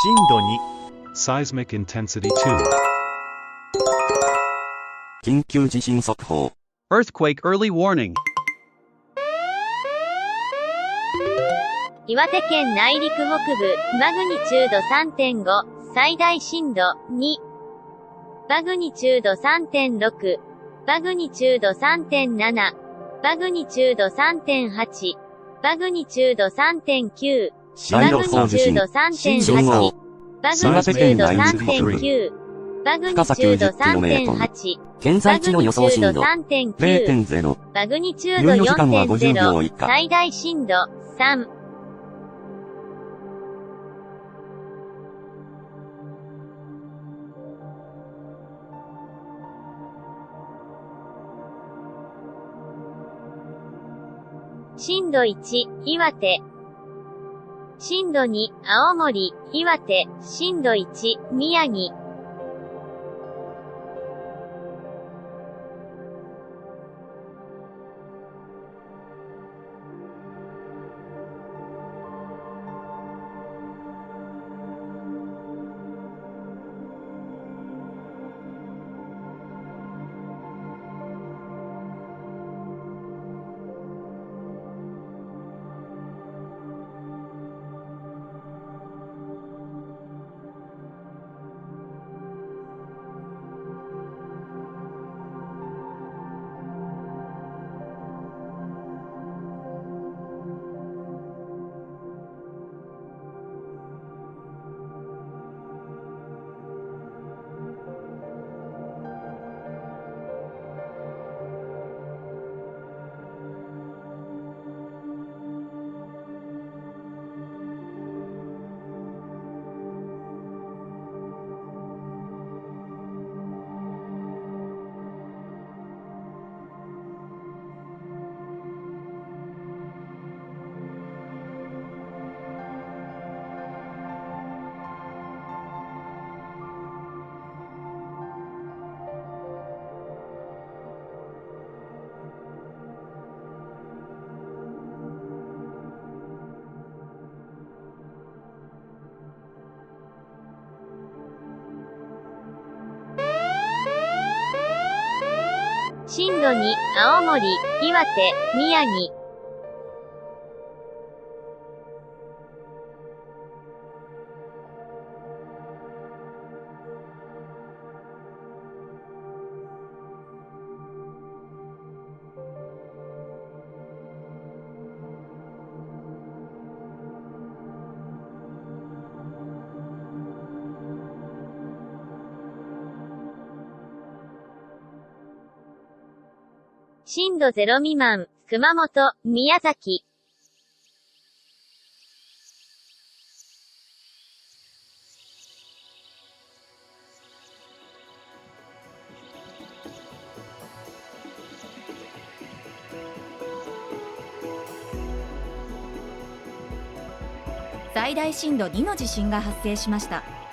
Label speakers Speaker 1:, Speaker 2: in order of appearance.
Speaker 1: 震度2。
Speaker 2: Seismic intensity 2.
Speaker 3: 緊急地震速報。
Speaker 4: Earthquake early warning.
Speaker 5: 岩手県内陸北部、マグニチュード 3.5、最大震度2。マグニチュード 3.6、マグニチュード 3.7、マグニチュード 3.8、マグニチュード 3.9、マグニチュード 3.8、マグニチュード 3.9、マグニチュード 3.8、
Speaker 3: 現在地の予想震度 0.0。
Speaker 5: マグニチュード
Speaker 3: 猶予時間は50秒以
Speaker 5: 4.0、
Speaker 3: 下。
Speaker 5: 最大震度3。震度1、岩手。震度2、青森、岩手。震度1、宮城。震度2、青森、岩手、宮城。震度0未満、熊本、宮崎。
Speaker 6: 最大震度2の地震が発生しました。